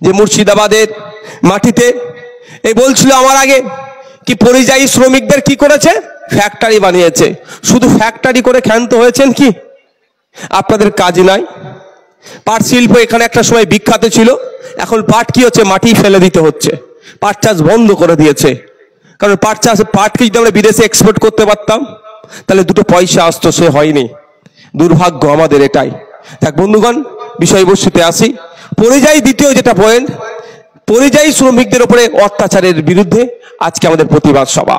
যে মুর্শিদাবাদের মাটিতে এই বলছিল আমার আগে কি পরিযায়ী শ্রমিকদের কি করেছে, ফ্যাক্টরি বানিয়েছে। শুধু ফ্যাক্টরি করে ক্ষান্ত হয়েছেন কি? আপনাদের কাজ নাই। পাট শিল্প এখানে একটা সময় বিখ্যাত ছিল, এখন পাট কি হচ্ছে, মাটি ফেলে দিতে হচ্ছে। পাট চাষ বন্ধ করে দিয়েছে, কারণ পাটকে যদি আমরা বিদেশে এক্সপোর্ট করতে পারতাম তাহলে দুটো পয়সা আসতো, সে হয়নি। দুর্ভাগ্য আমাদের এটাই। দেখ বন্ধুগণ, বিষয়বস্তুতে আসি। পরিযায়ী দ্বিতীয় যেটা পয়েন্ট, পরিযায়ী শ্রমিকদের উপরে অত্যাচারের বিরুদ্ধে আজকে আমাদের প্রতিবাদ সভা।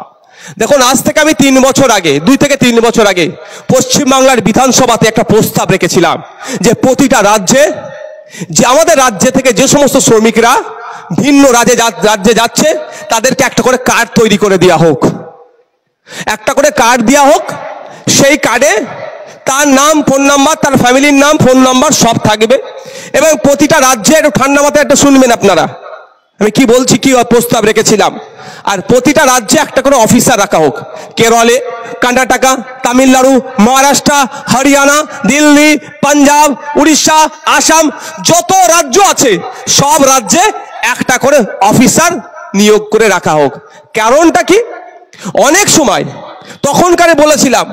দেখুন, আজ থেকে আমি 3 বছর আগে, 2 থেকে 3 বছর আগে পশ্চিমবাংলার বিধানসভাতে একটা প্রস্তাব রেখেছিলাম যে প্রতিটা রাজ্যে, যে আমাদের রাজ্যে থেকে যে সমস্ত শ্রমিকরা ভিন্ন রাজ্যে যাচ্ছে তাদেরকে একটা করে কার্ড তৈরি করে দেওয়া হোক, একটা করে কার্ড দেওয়া হোক। সেই কার্ডে তার নাম, ফোন নাম্বার, তার ফ্যামিলির নাম, ফোন নাম্বার সব থাকবে। এবং প্রতিটা রাজ্যে, একটু ঠান্ডা মাথায় একটা শুনবেন আপনারা আমি কি বলছি, কি প্রস্তাব রেখেছিলাম। আর প্রতিটা রাজ্যে একটা করে অফিসার রাখা হোক। কেরলে, কর্ণাটকা, তামিলনাড়ু, মহারাষ্ট্র, হরিয়ানা, দিল্লি, পাঞ্জাব, উড়িষ্যা, আসাম, যত রাজ্য আছে সব রাজ্যে একটা করে অফিসার নিয়োগ করে রাখা হোক। কারণটা কি? অনেক সময় তখনকারে বলেছিলাম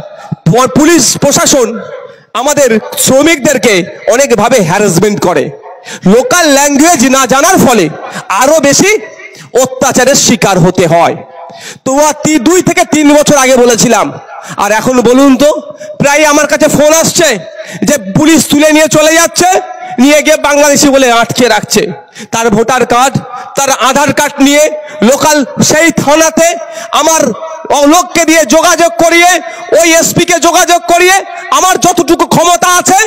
পুলিশ প্রশাসন আমাদের শ্রমিকদেরকে অনেকভাবে হ্যারাসমেন্ট করে, লোকাল ল্যাঙ্গুয়েজ না জানার ফলে আরো বেশি অত্যাচারের শিকার হতে হয়। তো 2 থেকে 3 বছর আগে বলেছিলাম। আর এখন বলুন তো, প্রায় আমার কাছে ফোন আসছে যে পুলিশ তুলে নিয়ে চলে যাচ্ছে, নিয়ে গিয়ে বাংলাদেশি বলে আটকে রাখছে। তার ভোটার কার্ড, তার আধার কার্ড নিয়ে লোকাল সেই থানাতে আমার লোককে দিয়ে যোগাযোগ করিয়ে, ওই এসপিকে যোগাযোগ করিয়ে আমার যতটুকু ক্ষমতা আছে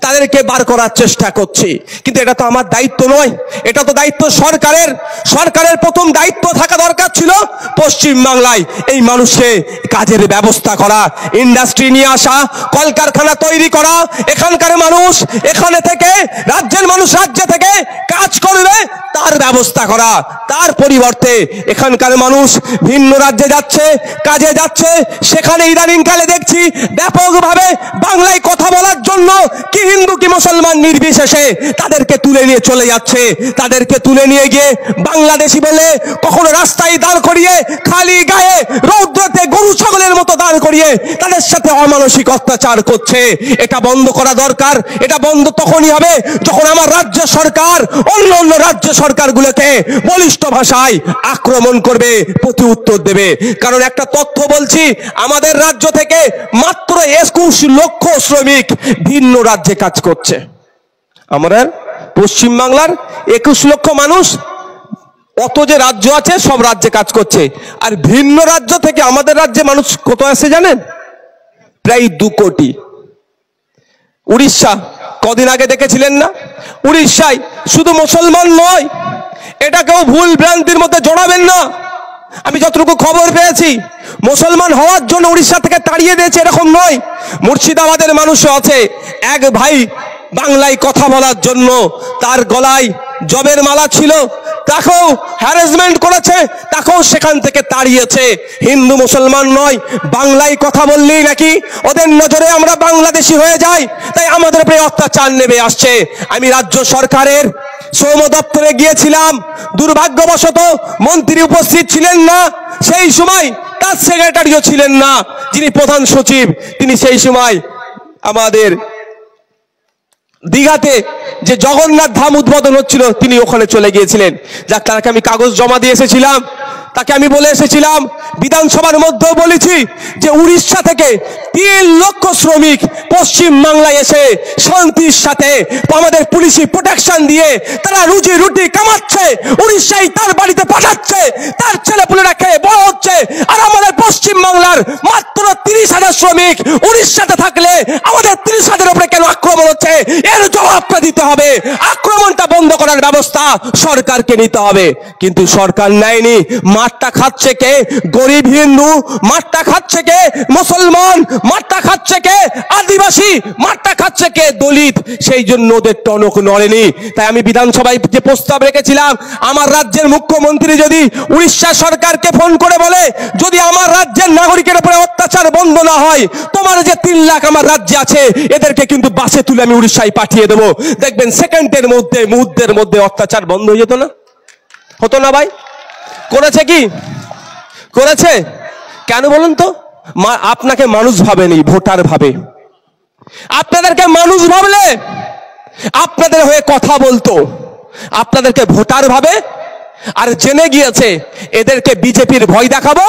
তাদেরকে বার করার চেষ্টা করছি। কিন্তু এটা তো আমার দায়িত্ব নয়, এটা তো দায়িত্ব সরকারের। সরকারের প্রথম দায়িত্ব থাকা দরকার ছিল পশ্চিম বাংলায় এই মানুষকে কাজের ব্যবস্থা করা, ইন্ডাস্ট্রি নিয়ে আসা, কলকারখানা তৈরি করা। এখানকার মানুষ এখানে থেকে, রাজ্যের মানুষ রাজ্য থেকে কাজ করবে তার ব্যবস্থা করা। তার পরিবর্তে এখানকার মানুষ ভিন্ন রাজ্যে যাচ্ছে, কাজে যাচ্ছে। সেখানে ইদানিং কালে দেখছি ব্যাপকভাবে বাংলায় কথা বলার জন্য কি হিন্দু কি মুসলমান নির্বিশেষে তাদেরকে তুলে নিয়ে চলে যাচ্ছে। তাদেরকে তুলে নিয়ে গিয়ে বাংলাদেশি বলে কখনো রাস্তায় দাঁড় করিয়ে, খালি গায়ে রৌদ্রতে গরু ছাগলের মতো দাঁড় করিয়ে তাদের সাথে অমানসিক অত্যাচার করছে। এটা বন্ধ করা দরকার। এটা বন্ধ তখনই হবে যখন আমার রাজ্য সরকার অন্য অন্য রাজ্য সরকারগুলোকে বলিষ্ঠ ভাষায় আক্রমণ করবে, প্রতি উত্তর দেবে। কারণ একটা তথ্য বলছি, আমাদের রাজ্য থেকে মাত্র 21 লক্ষ শ্রমিক ভিন্ন রাজ্যে কাজ করছে। আমরা পশ্চিমবাংলার 21 লক্ষ মানুষ, অত যে রাজ্য আছে সব রাজ্যে কাজ করছে। আর ভিন্ন রাজ্য থেকে আমাদের রাজ্যে মানুষ কত আছে জানেন? প্রায় 2 কোটি। উড়িষ্যা কদিন আগে দেখেছিলেন না? উড়িষ্যায় শুধু মুসলমান নয়, এটাকেও ভুল ভ্রান্তির মধ্যে জড়াবেন না। আমি যতটুকু খবর পেয়েছি, মুসলমান হওয়ার জন্য উড়িষ্যা থেকে তাড়িয়ে দিয়েছে এরকম নয়। মুর্শিদাবাদের মানুষও আছে, এক ভাই বাংলায় কথা বলার জন্য তার গলায় জবের মালা ছিল, তাকেও হ্যারাসমেন্ট করেছে, তাকেও সেখান থেকে তাড়িয়েছে। হিন্দু মুসলমান নয়, বাংলায় কথা বললেই নাকি ওদের নজরে আমরা বাংলাদেশি হয়ে যাই, তাই আমাদের উপরে অত্যাচার নেমে আসছে। আমি রাজ্য সরকারের শ্রম দপ্তরে গিয়েছিলাম, দুর্ভাগ্যবশত মন্ত্রী উপস্থিত ছিলেন না। সেই সময় তার সেক্রেটারিও ছিলেন না, যিনি প্রধান সচিব, তিনি সেই সময় আমাদের দীঘাতে যে জগন্নাথ ধাম উদ্বোধন হচ্ছিল তিনি ওখানে চলে গিয়েছিলেন। যাক, তাকে আমি কাগজ জমা দিয়ে এসেছিলাম, তাকে আমি বলে এসেছিলাম, বিধানসভার মধ্যেও বলেছি যে উড়িষ্যা থেকে 3 লক্ষ শ্রমিক পশ্চিম বাংলায় এসে শান্তির সাথে আমাদের পুলিশি প্রোটেকশন দিয়ে তারা রুজি রুটি কামাচ্ছে, উড়িষ্যায় তার বাড়িতে পাঠাচ্ছে, তার ছেলেপুলেরা খেয়ে বড় হচ্ছে। আর আমাদের পশ্চিম বাংলার মাত্র 30,000 শ্রমিক উড়িষ্যাতে থাকলে আমাদের 30,000 উপরে কেন আক্রমণ হচ্ছে? এর জবাবটা দিতে হবে। আক্রমণটা বন্ধ করার ব্যবস্থা সরকারকে নিতে হবে, কিন্তু সরকার নেয়নি। মাঠটা খাচ্ছে কে? গরিব হিন্দু। মাঠটা খাচ্ছে কে? মুসলমান। মাঠটা খাচ্ছে কে? আদিবাসী। মাঠটা খাচ্ছে কে? দলিত। সেই জন্য ওদের টনক নড়েনি। তাই আমি বিধানসভায় যে প্রস্তাব রেখেছিলাম, আমার রাজ্যের মুখ্যমন্ত্রী যদি উড়িষ্যা সরকারকে ফোন করে বলে যদি আমার রাজ্যের নাগরিকের উপরে অত্যাচার বন্ধ কাণ্ড না হয়, তোমার যে 3 লাখ আমার রাজ্যে আছে এদেরকে কিন্তু বাসে তুলে আমি উড়িষ্যায় পাঠিয়ে দেবো। দেখবেন সেকেন্ডের মধ্যে, মুহূর্তের মধ্যে অত্যাচার বন্ধ হয়ে যেত না? হতো না ভাই? করেছে কি? করেছে? কেন বলুন তো? আপনাকে মানুষ ভাবেনি, ভোটার ভাবে। আপনাদেরকে মানুষ ভাবলে আপনাদের হয়ে কথা বলতো, আপনাদেরকে ভোটার ভাবে। আর জেনে গিয়েছে এদেরকে বিজেপির ভয় দেখাবো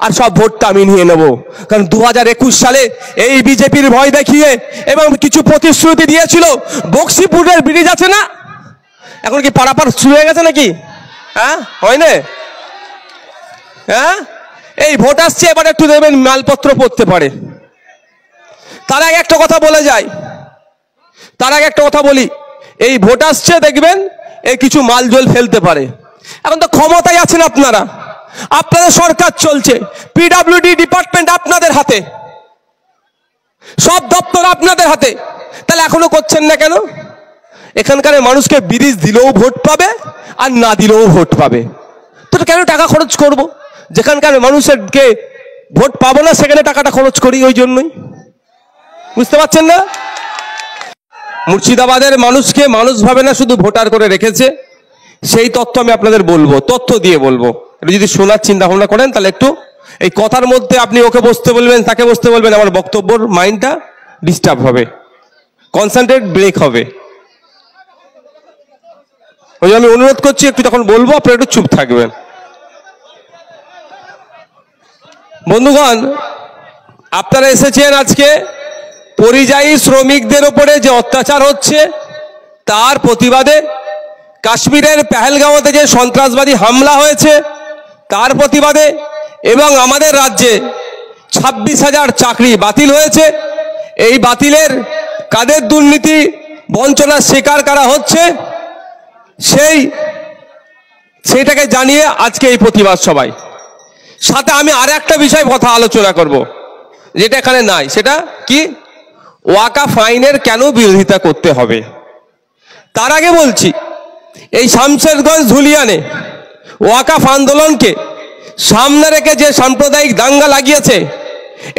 আর সব ভোটটা আমি নিয়ে নেবো। কারণ 2021 সালে এই বিজেপির ভয় দেখিয়ে এবং কিছু প্রতিশ্রুতি দিয়েছিল। বক্সিপুরের ব্রিজ আছে না, এখন কি পারাপার শুরু হয়ে গেছে নাকি? হ্যাঁ, হয় না? হ্যাঁ, এই ভোট আসছে, এবার একটু দেবেন মালপত্র পড়তে পারে। তার আগে একটা কথা বলে যায়, তার আগে একটা কথা বলি, এই ভোট আসছে দেখবেন এই কিছু মাল জল ফেলতে পারে। এখন তো ক্ষমতায় আছেন আপনারা, আপনাদের সরকার চলছে, পিডব্লিউডি ডিপার্টমেন্ট আপনাদের হাতে, সব দপ্তর আপনাদের হাতে, তাহলে এখনো করছেন না কেন? এখানকার মানুষকে ব্রিজ দিলেও ভোট পাবে আর না দিলেও ভোট পাবে, তো কেন টাকা খরচ করব? যেখানকার মানুষেরকে ভোট পাবো না সেখানে টাকাটা খরচ করি, ওই জন্যই। বুঝতে পারছেন না? মুর্শিদাবাদের মানুষকে মানুষ ভাবে না, শুধু ভোটার করে রেখেছে। সেই তথ্য আমি আপনাদের বলবো, তথ্য দিয়ে বলবো। এটা যদি শোনার চিন্তা ভাবনা করেন তাহলে একটু এই কথার মধ্যে আপনি ওকে বসতে বলবেন, তাকে বসতে বলবেন, আমার বক্তব্যর মাইন্ডটা ডিস্টার্ব হবে, কনসেন্ট্রেট ব্রেক হবে। ওই আমি অনুরোধ করছি একটু যখন বলবো আপনারা একটু চুপ থাকবেন। বন্ধুগণ, আপনারা এসেছেন আজকে পরিযায়ী শ্রমিকদের উপরে যে অত্যাচার হচ্ছে তার প্রতিবাদে, কাশ্মীরের পেহেলগাঁওতে যে সন্ত্রাসবাদী হামলা হয়েছে তার প্রতিবাদে, এবং আমাদের রাজ্যে 26,000 চাকরি বাতিল হয়েছে। এই বাতিলের কাদের দুর্নীতি বঞ্চনার শিকার করা হচ্ছে সেইটাকে জানিয়ে আজকে এই প্রতিবাদ সবাই। সাথে আমি আর একটা বিষয় কথা আলোচনা করব, যেটা এখানে নাই। সেটা কি? ওয়াকাফ আইনের কেন বিরোধিতা করতে হবে। তার আগে বলছি, এই শামশেরগঞ্জ ধুলিয়ানে ওয়াকাফ আন্দোলনকে সামনে রেখে যে সাম্প্রদায়িক দাঙ্গা লাগিয়েছে,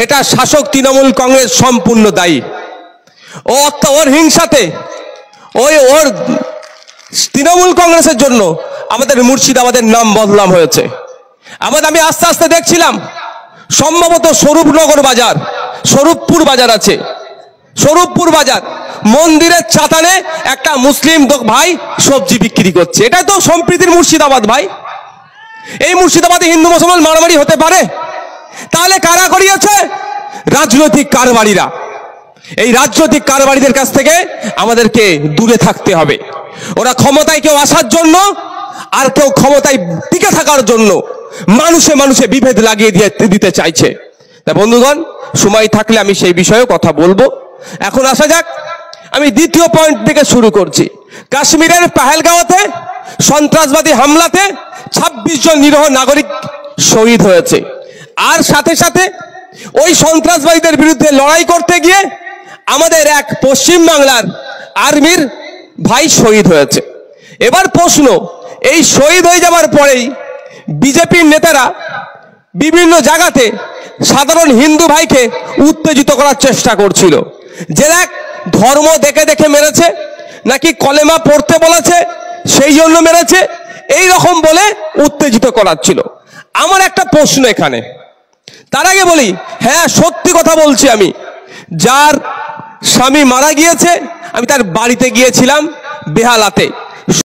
এটা শাসক তৃণমূল কংগ্রেস সম্পূর্ণ দায়ী। ওর হিংসাতে ওর তৃণমূল কংগ্রেসের জন্য আমাদের মুর্শিদাবাদের নাম বদনাম হয়েছে। আমি আস্তে আস্তে দেখছিলাম, সম্ভবত স্বরূপনগর বাজার, স্বরূপপুর বাজার আছে, স্বরূপপুর বাজার মন্দিরের ছাতানে একটা মুসলিম ভাই সবজি বিক্রি করছে। এটা তো সম্প্রীতির মুর্শিদাবাদ ভাই। এই মুর্শিদাবাদে হিন্দু মুসলমান মারামারি হতে পারে? তাহলে কারা করিয়েছে? রাজনৈতিক কারবারিরা। এই রাজনৈতিক কারবারিদের কাছ থেকে আমাদেরকে দূরে থাকতে হবে। ওরা ক্ষমতায় কেউ আসার জন্য আর কেউ ক্ষমতায় টিকে থাকার জন্য মানুষে মানুষে বিভেদ লাগিয়ে দিতে চাইছে। তা বন্ধুগণ, সময় থাকলে আমি সেই বিষয়ে কথা বলবো। এখন আসা যাক, আমি দ্বিতীয় পয়েন্ট থেকে শুরু করছি। কাশ্মীরের পেহেলগাঁওতে সন্ত্রাসবাদী হামলাতে 26 জন নিরীহ নাগরিক শহীদ হয়েছে। আর সাথে সাথে ওই সন্ত্রাসবাদীদের বিরুদ্ধে লড়াই করতে গিয়ে আমাদের এক পশ্চিম বাংলার আর্মির ভাই শহীদ হয়েছে। এবার প্রশ্ন, এই শহীদ হয়ে যাওয়ার পরেই বিজেপির নেতারা বিভিন্ন জায়গাতে সাধারণ হিন্দু ভাইকে উত্তেজিত করার চেষ্টা করছিল, যে দেখ ধর্ম দেখে দেখে মেরেছে, নাকি কলেমা পড়তে বলেছে সেই জন্য মেরেছে, এই রকম বলে উত্তেজিত করাচ্ছিল। আমার একটা প্রশ্ন এখানে, তার আগে বলি, হ্যাঁ সত্যি কথা বলছি, আমি যার স্বামী মারা গিয়েছে আমি তার বাড়িতে গিয়েছিলাম বেহালাতে।